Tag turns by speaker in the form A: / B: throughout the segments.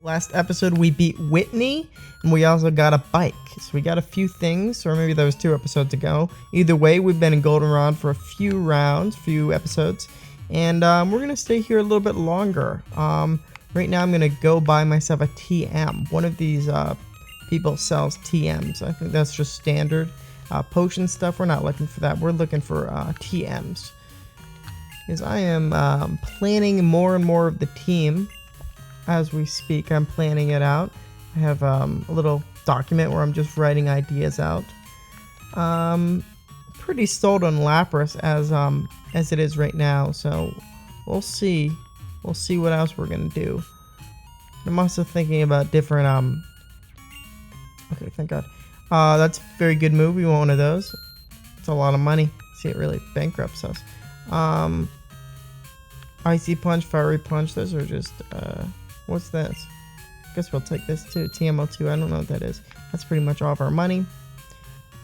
A: Last episode we beat Whitney, and we also got a bike. So we got a few things, or maybe that was 2 episodes ago. Either way, we've been in Goldenrod for a few rounds, few episodes, and we're gonna stay here a little bit longer. Right now I'm gonna go buy myself a TM. One of these people sells TMs. I think that's just standard potion stuff. We're not looking for that. We're looking for TMs, because I am planning more and more of the team. As we speak, I'm planning it out. I have a little document where I'm just writing ideas out. Pretty sold on Lapras as it is right now, so we'll see. We'll see what else we're gonna do. I'm also thinking about different. Okay, thank God. That's a very good move. We want one of those. It's a lot of money. See, it really bankrupts us. Icy Punch, Fiery Punch. Those are just. What's this? I guess we'll take this too. TMO2, I don't know what that is. That's pretty much all of our money.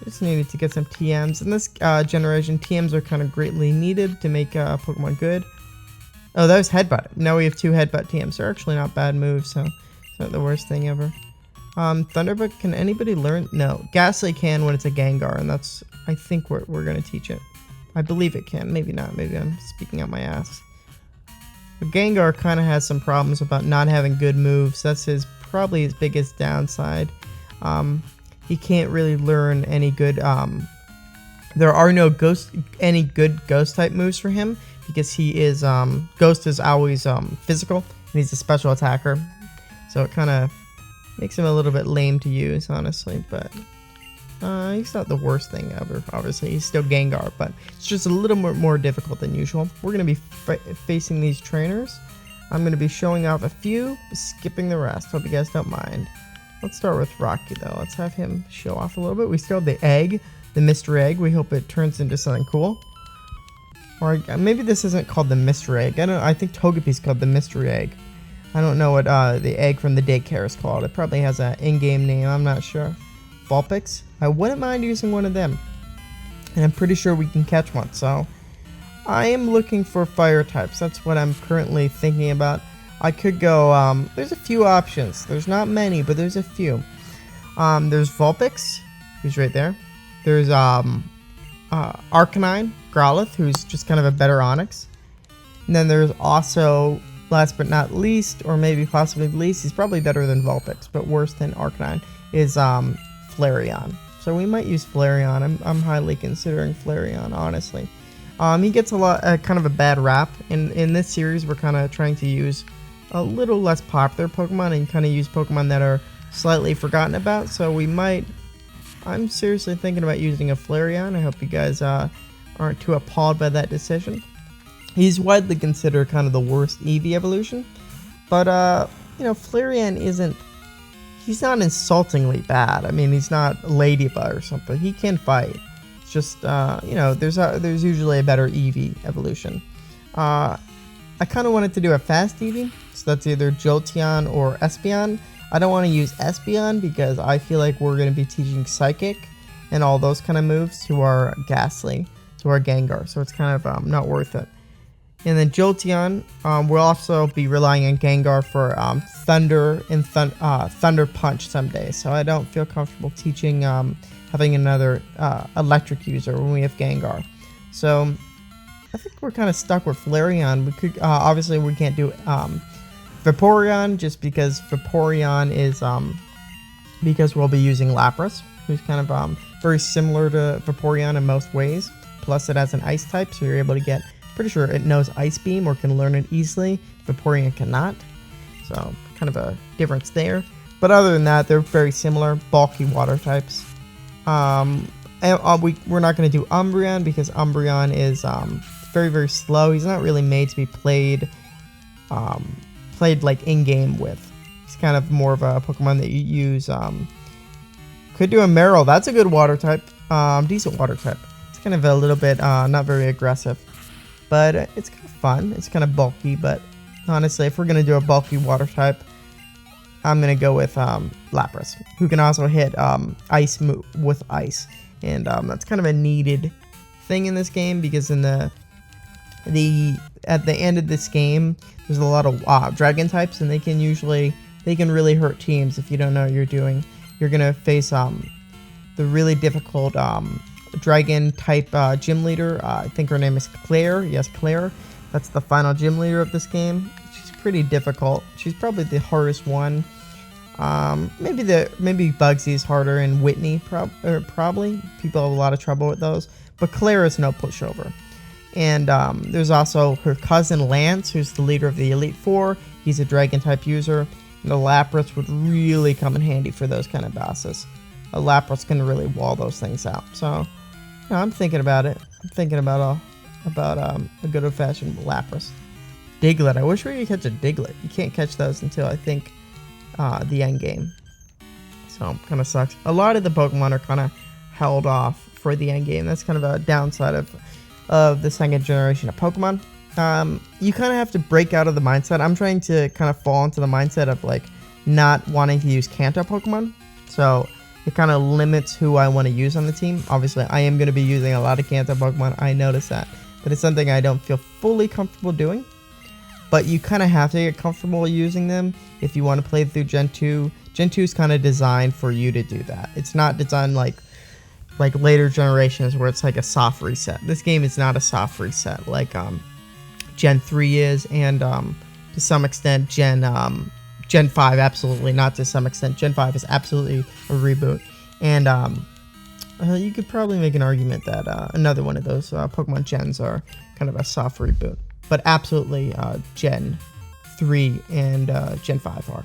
A: Just needed to get some TMs. In this generation, TMs are kind of greatly needed to make Pokemon good. Oh, that was Headbutt. Now we have 2 Headbutt TMs. They're actually not bad moves, so it's not the worst thing ever. Thunderbolt, can anybody learn? No. Ghastly can when it's a Gengar, and that's, I think, we're going to teach it. I believe it can. Maybe not. Maybe I'm speaking out my ass. But Gengar kind of has some problems about not having good moves. That's probably his biggest downside. He can't really learn any good. There are no any good ghost type moves for him because he is Ghost is always physical and he's a special attacker. So it kind of makes him a little bit lame to use, honestly. But he's not the worst thing ever. Obviously, he's still Gengar, but it's just a little more difficult than usual. We're going to be facing these trainers. I'm going to be showing off a few, skipping the rest. Hope you guys don't mind. Let's start with Rocky, though. Let's have him show off a little bit. We still have the egg, the Mr. Egg. We hope it turns into something cool. Or maybe this isn't called the Mr. Egg. I think Togepi's called the Mr. Egg. I don't know what the egg from the daycare is called. It probably has an in-game name. I'm not sure. Vulpix? I wouldn't mind using one of them. And I'm pretty sure we can catch one. So I am looking for fire types. That's what I'm currently thinking about. I could go, there's a few options. There's not many, but there's a few. There's Vulpix, who's right there. There's Arcanine, Growlithe, who's just kind of a better Onix. And then there's also, last but not least, or maybe possibly least, he's probably better than Vulpix, but worse than Arcanine, is Flareon. So we might use Flareon. I'm highly considering Flareon, honestly. He gets a lot, kind of a bad rap. In this series, we're kind of trying to use a little less popular Pokemon and kind of use Pokemon that are slightly forgotten about. So we might. I'm seriously thinking about using a Flareon. I hope you guys aren't too appalled by that decision. He's widely considered kind of the worst Eevee evolution, but you know, Flareon isn't. He's not insultingly bad. I mean, he's not Ladybug or something. He can fight. It's just, you know, there's usually a better Eevee evolution. I kind of wanted to do a fast Eevee, so that's either Jolteon or Espeon. I don't want to use Espeon because I feel like we're going to be teaching Psychic and all those kind of moves to our Ghastly, to our Gengar, so it's kind of not worth it. And then Jolteon, we'll also be relying on Gengar for Thunder and Thunder Punch someday. So I don't feel comfortable teaching having another electric user when we have Gengar. So I think we're kind of stuck with Flareon. We could obviously we can't do Vaporeon just because Vaporeon is because we'll be using Lapras, who's kind of very similar to Vaporeon in most ways. Plus it has an Ice type, so you're able to get. Pretty sure it knows Ice Beam or can learn it easily. Vaporeon cannot. So kind of a difference there. But other than that, they're very similar. Bulky water types. And we're not going to do Umbreon because Umbreon is very, very slow. He's not really made to be played like in-game with. He's kind of more of a Pokemon that you use. Could do a Marill. That's a good water type. Decent water type. It's kind of a little bit not very aggressive. But it's kind of fun. It's kind of bulky, but honestly, if we're going to do a bulky water type, I'm going to go with Lapras, who can also hit ice with ice. And that's kind of a needed thing in this game because in at the end of this game, there's a lot of dragon types, and they can usually they can really hurt teams if you don't know what you're doing. You're gonna face the really difficult dragon type gym leader. I think her name is Claire. Yes, Claire. That's the final gym leader of this game. She's pretty difficult. She's probably the hardest one. Maybe Bugsy is harder, and Whitney probably. People have a lot of trouble with those. But Claire is no pushover. And there's also her cousin Lance, who's the leader of the Elite Four. He's a dragon type user. And the Lapras would really come in handy for those kind of bosses. A Lapras can really wall those things out. So, yeah, I'm thinking about it. I'm thinking about a good old-fashioned Lapras. Diglett. I wish we could catch a Diglett. You can't catch those until I think the end game. So, kind of sucks. A lot of the Pokemon are kind of held off for the end game. That's kind of a downside of the second generation of Pokemon. You kind of have to break out of the mindset. I'm trying to kind of fall into the mindset of like not wanting to use Kanto Pokemon. So it kind of limits who I want to use on the team. Obviously, I am going to be using a lot of Kanto Pokemon. I notice that. But it's something I don't feel fully comfortable doing. But you kind of have to get comfortable using them if you want to play through Gen 2. Gen 2 is kind of designed for you to do that. It's not designed like later generations where it's like a soft reset. This game is not a soft reset like Gen 3 is, and to some extent Gen 5 absolutely not. To some extent Gen 5 is absolutely a reboot, and you could probably make an argument that another one of those Pokemon gens are kind of a soft reboot, but absolutely Gen 3 and Gen 5 are,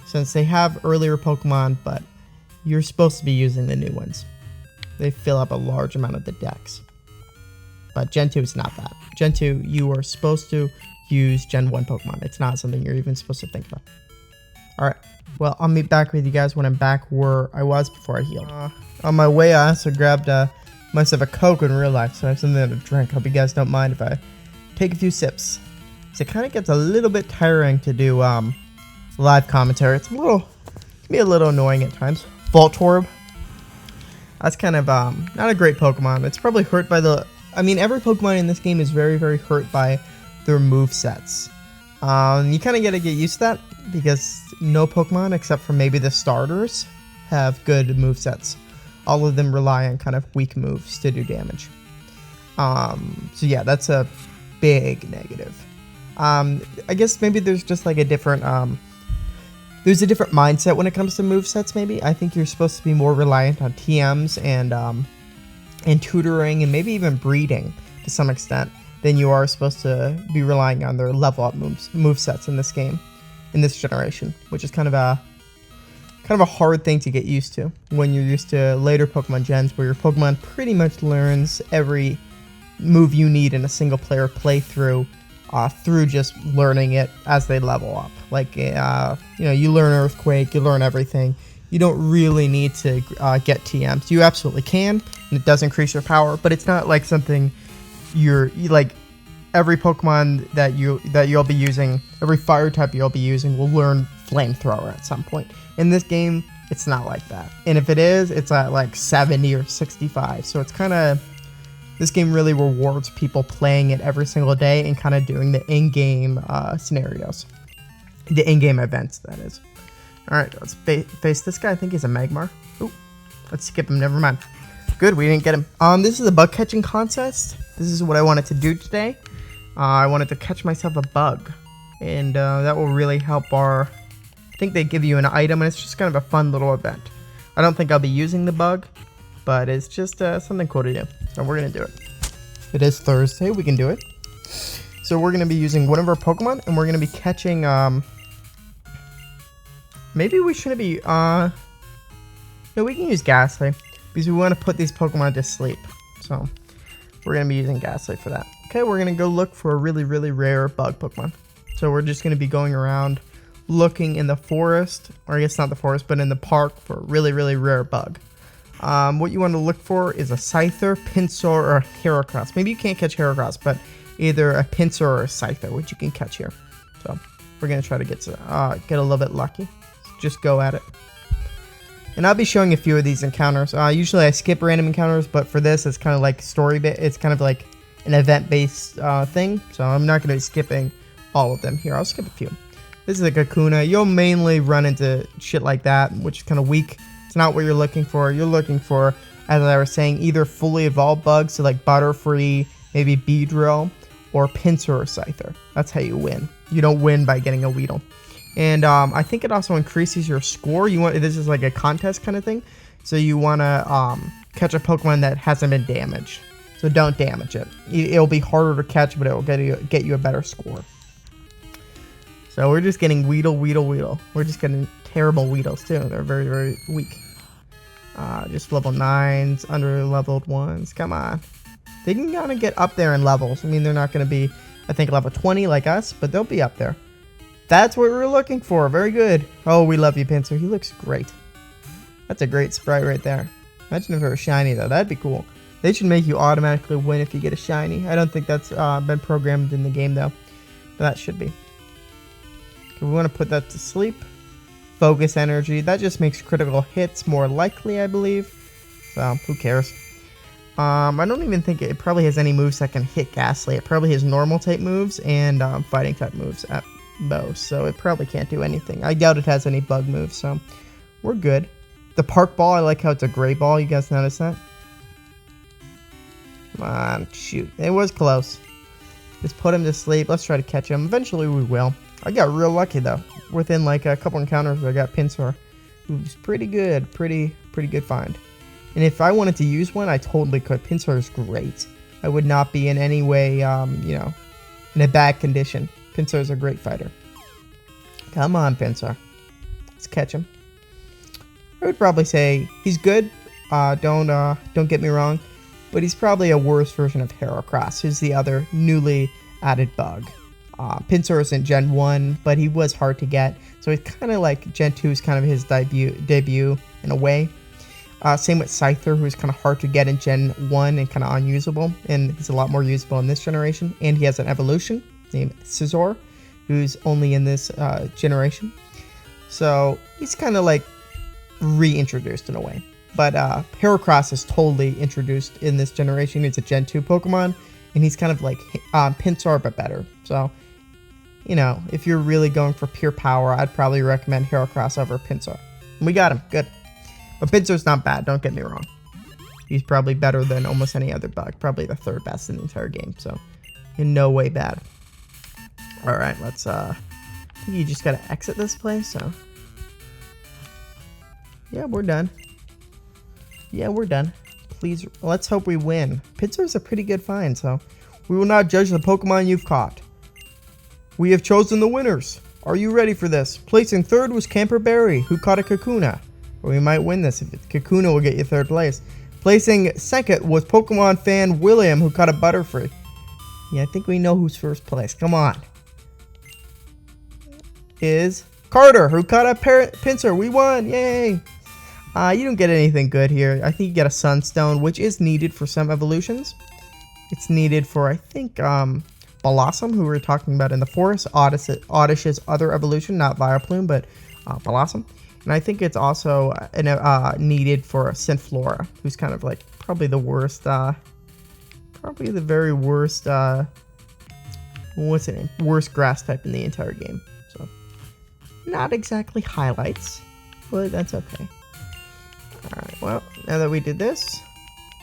A: since they have earlier Pokemon, but you're supposed to be using the new ones. They fill up a large amount of the decks. But Gen 2 is not that. Gen 2, you are supposed to use Gen 1 Pokemon. It's not something you're even supposed to think about. Alright, well, I'll meet back with you guys when I'm back where I was before I healed. On my way, I also grabbed myself a Coke in real life, so I have something to drink. Hope you guys don't mind if I take a few sips. So it kind of gets a little bit tiring to do live commentary. It can be a little annoying at times. Voltorb. That's kind of not a great Pokemon. It's probably hurt by every Pokemon in this game is very, very hurt by their movesets. You kind of got to get used to that because no Pokemon, except for maybe the starters, have good movesets. All of them rely on kind of weak moves to do damage. So yeah, that's a big negative. I guess maybe there's just like a different... There's a different mindset when it comes to movesets, maybe. I think you're supposed to be more reliant on TMs and tutoring and maybe even breeding to some extent than you are supposed to be relying on their level up movesets in this game, in this generation, which is kind of a hard thing to get used to when you're used to later Pokemon gens where your Pokemon pretty much learns every move you need in a single player playthrough through just learning it as they level up. Like, you learn Earthquake, you learn everything. You don't really need to get TMs. You absolutely can, and it does increase your power, but it's not like something you like. Every Pokemon that you'll be using, every fire type you'll be using will learn Flamethrower at some point. In this game, it's not like that. And if it is, it's at like 70 or 65. So it's kind of... This game really rewards people playing it every single day and kind of doing the in-game scenarios. The in-game events, that is. Alright, let's face this guy. I think he's a Magmar. Ooh, let's skip him. Never mind. Good, we didn't get him. This is a bug catching contest. This is what I wanted to do today. I wanted to catch myself a bug. And that will really help our... I think they give you an item, and it's just kind of a fun little event. I don't think I'll be using the bug, but it's just something cool to do. So we're going to do it. It is Thursday. We can do it. So we're going to be using one of our Pokemon, and we're going to be catching... Maybe we shouldn't be... No, we can use Ghastly, because we want to put these Pokemon to sleep. So we're going to be using Ghastly for that. Okay, we're going to go look for a really, really rare bug Pokemon. So we're just going to be going around looking in the forest, or I guess not the forest, but in the park for a really, really rare bug. What you want to look for is a Scyther, Pinsir, or a Heracross. Maybe you can't catch Heracross, but either a Pinsir or a Scyther, which you can catch here. So we're going to try to get a little bit lucky. Just go at it. And I'll be showing a few of these encounters. Usually I skip random encounters, but for this, it's kind of like story bit. It's kind of like an event-based thing. So I'm not going to be skipping all of them here. I'll skip a few. This is a Kakuna. You'll mainly run into shit like that, which is kind of weak. It's not what you're looking for. You're looking for, as I was saying, either fully evolved bugs, so like Butterfree, maybe Beedrill, or Pinsir or Scyther. That's how you win. You don't win by getting a Weedle. And I think it also increases your score. This is like a contest kind of thing. So you want to catch a Pokemon that hasn't been damaged. So don't damage it. It'll be harder to catch, but it'll get you a better score. So we're just getting Weedle. We're just getting terrible Weedles too. They're very, very weak. Just level 9s, under leveled ones. Come on. They can kind of get up there in levels. I mean, they're not going to be, I think, level 20 like us, but they'll be up there. That's what we're looking for. Very good. Oh, we love you, Pinsir. He looks great. That's a great sprite right there. Imagine if it were shiny, though. That'd be cool. They should make you automatically win if you get a shiny. I don't think that's been programmed in the game, though. But that should be. Okay, we want to put that to sleep. Focus energy. That just makes critical hits more likely, I believe. So, who cares? I don't even think it probably has any moves that can hit Ghastly. It probably has normal type moves and fighting type moves at most. So it probably can't do anything. I doubt it has any bug moves. So we're good. The Park Ball, I like how it's a gray ball. You guys notice that? Come on, shoot. It was close. Just put him to sleep. Let's try to catch him. Eventually we will. I got real lucky though. Within like a couple encounters, I got Pinsir. Who's pretty good. Pretty good find. And if I wanted to use one, I totally could. Pinsir is great. I would not be in any way, in a bad condition. Pinsir is a great fighter. Come on, Pinsir. Let's catch him. I would probably say he's good. Don't get me wrong, but he's probably a worse version of Heracross, who's the other newly added bug. Pinsir is in Gen 1, but he was hard to get, so it's kind of like Gen 2 is kind of his debut in a way. Same with Scyther, who's kind of hard to get in Gen 1 and kind of unusable, and he's a lot more usable in this generation. And he has an evolution named Scizor, who's only in this generation. So he's kind of like reintroduced in a way. But Heracross is totally introduced in this generation. He's a Gen 2 Pokemon, and he's kind of like Pinsir, but better. So, if you're really going for pure power, I'd probably recommend Heracross over Pinsir. And we got him. Good. But Pinsir's not bad, don't get me wrong. He's probably better than almost any other bug. Probably the third best in the entire game, so in no way bad. Alright, let's, I think you just gotta exit this place, so. Yeah, we're done. Yeah, we're done. Please, let's hope we win. Pinsir's a pretty good find, so. We will not judge the Pokemon you've caught. We have chosen the winners. Are you ready for this? Placing third was Camper Berry, who caught a Kakuna. We might win this. If it's Kakuna, will get you third place. Placing second was Pokemon fan William, who caught a Butterfree. Yeah, I think we know who's first place. Come on. Is Carter, who caught a Pinsir. We won. Yay. You don't get anything good here. I think you get a Sunstone, which is needed for some evolutions. It's needed for, I think, Blossom, who we were talking about in the forest. Oddish's other evolution, not Vileplume, but Blossom. And I think it's also needed for Synflora, who's kind of like probably the worst, probably the very worst, what's it name? Worst grass type in the entire game. So, not exactly highlights, but that's okay. Alright, well, now that we did this,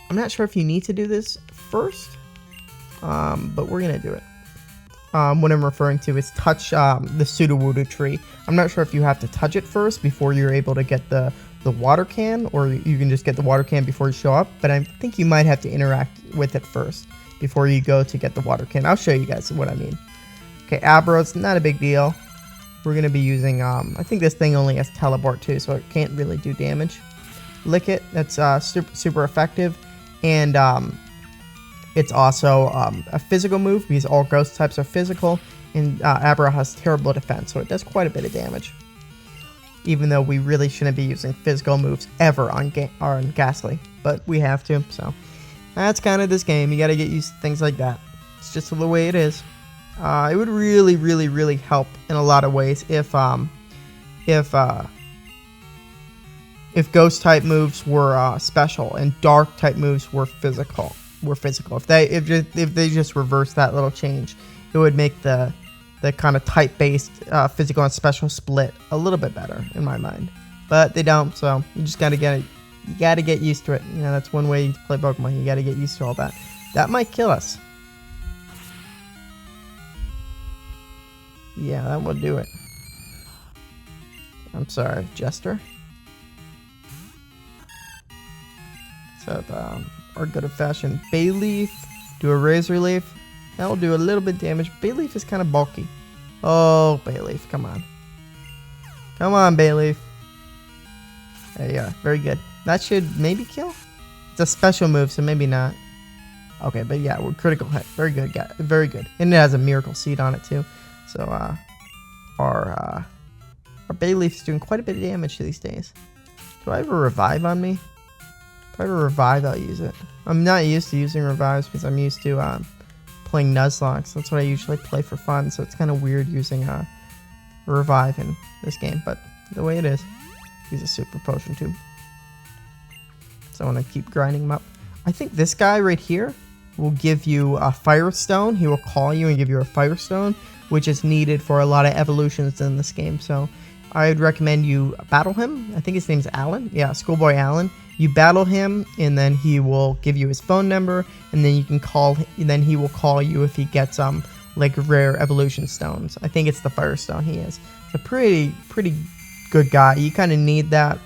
A: I'm not sure if you need to do this first, but we're going to do it. What I'm referring to is touch the Sudowoodo tree. I'm not sure if you have to touch it first before you're able to get the water can, or you can just get the water can before you show up, but I think you might have to interact with it first before you go to get the water can. I'll show you guys what I mean. Okay, Abro's not a big deal. We're going to be using, I think this thing only has teleport too, so it can't really do damage. Lick It, that's super effective, and it's also a physical move because all ghost types are physical, and Abra has terrible defense, so it does quite a bit of damage. Even though we really shouldn't be using physical moves ever on Ghastly, but we have to, so that's kind of this game. You got to get used to things like that. It's just the way it is. It would really, really, really help in a lot of ways if ghost type moves were special and dark type moves were physical. If they just reverse that little change, it would make the the kind of type-based physical and special split a little bit better in my mind. But they don't, so you just gotta get it. You gotta get used to it. You know, that's one way to play Pokemon. You gotta get used to all that. That might kill us. Yeah, that will do it. I'm sorry, Jester. So our good old-fashioned Bayleaf. Do a Razor Leaf. That will do a little bit damage. Bayleaf is kind of bulky. Oh, Bayleaf, come on. Come on, Bayleaf. There you go. Very good. That should maybe kill. It's a special move, so maybe not. Okay, but yeah, we're critical hit. Very good, guy. Very good. And it has a Miracle Seed on it too. So our Bayleaf is doing quite a bit of damage these days. Do I have a revive on me? If I have a revive, I'll use it. I'm not used to using revives because I'm used to playing Nuzlocke. That's what I usually play for fun. So it's kind of weird using a revive in this game, but the way it is. Use a super potion too. So I want to keep grinding him up. I think this guy right here will give you a Firestone. He will call you and give you a Firestone, which is needed for a lot of evolutions in this game. So I would recommend you battle him. I think his name's Alan. Yeah, Schoolboy Alan. You battle him, and then he will give you his phone number, and then you can call. And then he will call you if he gets like rare evolution stones. I think it's the Firestone he is. It's a pretty good guy. You kind of need that,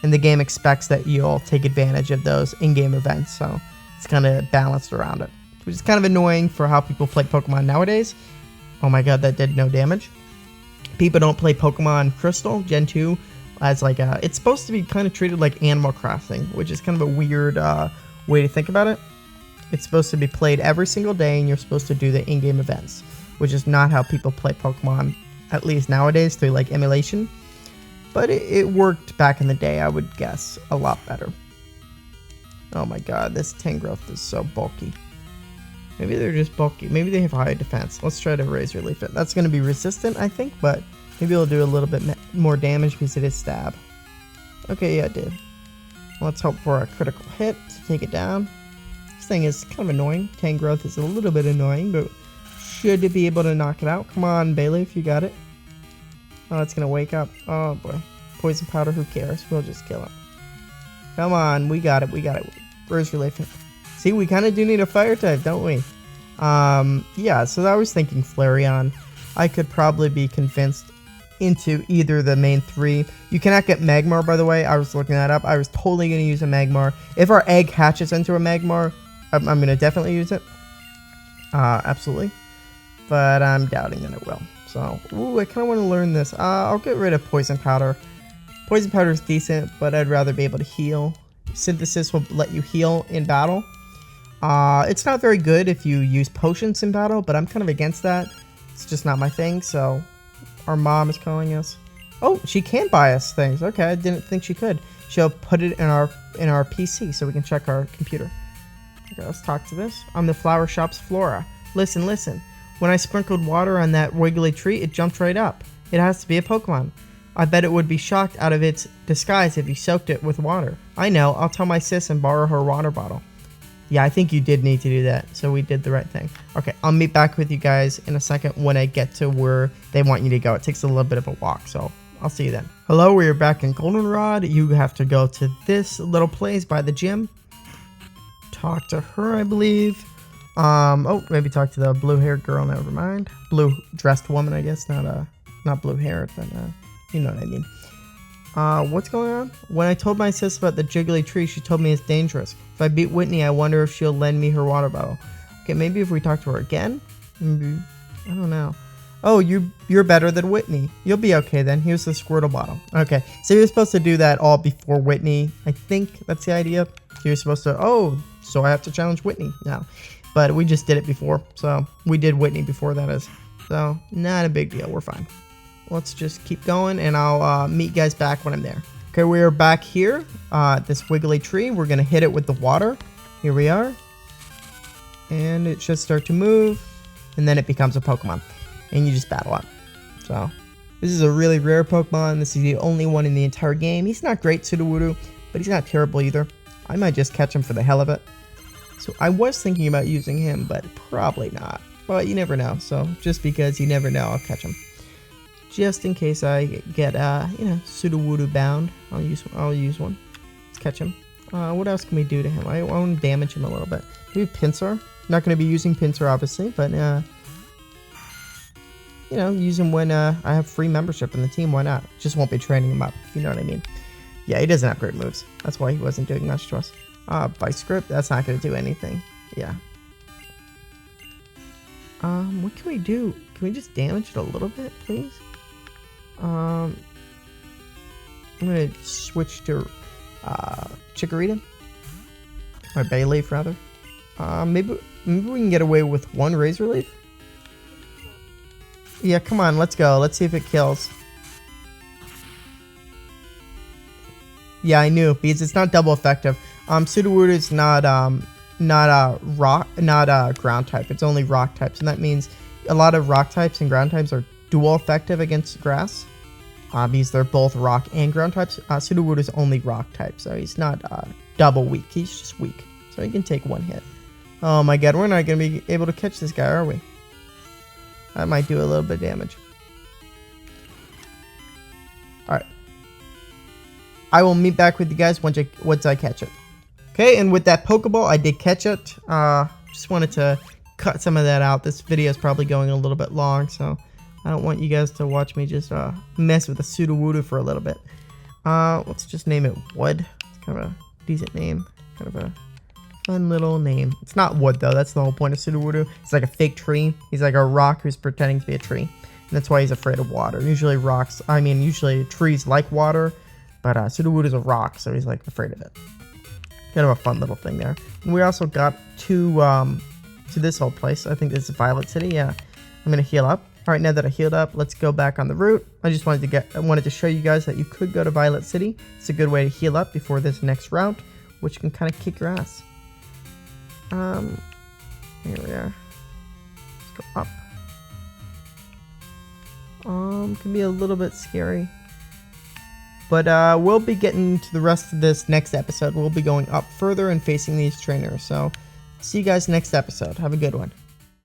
A: and the game expects that you'll take advantage of those in-game events. So it's kind of balanced around it, which is kind of annoying for how people play Pokemon nowadays. Oh my god, that did no damage. People don't play Pokemon Crystal Gen 2 as like it's supposed to be kind of treated like Animal Crossing, which is kind of a weird way to think about it. It's supposed to be played every single day, and you're supposed to do the in-game events, which is not how people play Pokemon, at least nowadays, through like emulation. But it worked back in the day, I would guess, a lot better. Oh my god, this Tangrowth is so bulky. Maybe they're just bulky. Maybe they have high defense. Let's try to Razor Leaf it. That's going to be resistant, I think, but maybe it'll do a little bit more damage because it is stab. Okay, yeah, it did. Let's hope for a critical hit to take it down. This thing is kind of annoying. Tangrowth is a little bit annoying, but should be able to knock it out. Come on, Bayleaf, you got it. Oh, it's going to wake up. Oh, boy. Poison Powder, who cares? We'll just kill it. Come on, we got it. We got it. Razor Leaf it. See, we kind of do need a fire type, don't we? Yeah, so I was thinking Flareon. I could probably be convinced into either the main three. You cannot get Magmar, by the way. I was looking that up. I was totally going to use a Magmar. If our egg hatches into a Magmar, I'm going to definitely use it. Absolutely. But I'm doubting that it will. So, ooh, I kind of want to learn this. I'll get rid of Poison Powder. Poison Powder is decent, but I'd rather be able to heal. Synthesis will let you heal in battle. It's not very good if you use potions in battle, but I'm kind of against that. It's just not my thing, so our mom is calling us. Oh, she can buy us things. Okay, I didn't think she could. She'll put it in our PC so we can check our computer. Okay, let's talk to this. I'm the flower shop's Flora. Listen, listen. When I sprinkled water on that wiggly tree, it jumped right up. It has to be a Pokemon. I bet it would be shocked out of its disguise if you soaked it with water. I know, I'll tell my sis and borrow her water bottle. Yeah, I think you did need to do that, so we did the right thing. Okay, I'll meet back with you guys in a second when I get to where they want you to go. It takes a little bit of a walk, so I'll see you then. Hello, we are back in Goldenrod. You have to go to this little place by the gym. Talk to her, I believe. Oh, maybe talk to the blue-haired girl, never mind. Blue-dressed woman, I guess, not blue-haired, but you know what I mean. What's going on? When I told my sis about the jiggly tree, she told me it's dangerous. If I beat Whitney, I wonder if she'll lend me her water bottle. Okay, maybe if we talk to her again? Maybe, I don't know. Oh, you're better than Whitney. You'll be okay then. Here's the Squirtle bottle. Okay, so you're supposed to do that all before Whitney. I think that's the idea. You're supposed to, oh, so I have to challenge Whitney now. But we just did it before, so we did Whitney before, that is. So, not a big deal. We're fine. Let's just keep going, and I'll meet you guys back when I'm there. Okay, we are back here at this wiggly tree. We're going to hit it with the water. Here we are. And it should start to move, and then it becomes a Pokemon. And you just battle it. So, this is a really rare Pokemon. This is the only one in the entire game. He's not great, Sudowoodo, but he's not terrible either. I might just catch him for the hell of it. So, I was thinking about using him, but probably not. But you never know. So just because you never know, I'll catch him. Just in case I get, you know, Sudowoodo bound, I'll use one. Let's catch him. What else can we do to him? I want to damage him a little bit. Maybe Pinsir. Not going to be using Pinsir, obviously, but, you know, use him when I have free membership in the team. Why not? Just won't be training him up, if you know what I mean. Yeah, he doesn't have great moves. That's why he wasn't doing much to us. Vice Grip, that's not going to do anything. Yeah. What can we do? Can we just damage it a little bit, please? I'm going to switch to Chikorita. Or Bayleaf, rather. Maybe we can get away with one Razor Leaf? Yeah, come on, let's go. Let's see if it kills. Yeah, I knew, because it's not double effective. Sudowoodo is not ground type. It's only rock types, and that means a lot of rock types and ground types are dual effective against grass. Because they're both rock and ground types. Sudowoodo is only rock type, so he's not double weak. He's just weak, so he can take one hit. Oh my god, we're not going to be able to catch this guy, are we? That might do a little bit of damage. Alright. I will meet back with you guys once I catch it. Okay, and with that Pokeball, I did catch it. Just wanted to cut some of that out. This video is probably going a little bit long, so I don't want you guys to watch me just mess with a Sudowoodo for a little bit. Let's just name it Wood. It's kind of a decent name. Kind of a fun little name. It's not wood, though. That's the whole point of Sudowoodo. It's like a fake tree. He's like a rock who's pretending to be a tree. And that's why he's afraid of water. Usually trees like water, but Sudowoodo is a rock, so he's like afraid of it. Kind of a fun little thing there. And we also got to this whole place. I think this is Violet City. Yeah, I'm gonna heal up. All right, now that I healed up, let's go back on the route. I just wanted to show you guys that you could go to Violet City. It's a good way to heal up before this next route, which can kind of kick your ass. Here we are. Let's go up. Can be a little bit scary. But we'll be getting to the rest of this next episode. We'll be going up further and facing these trainers. So see you guys next episode. Have a good one.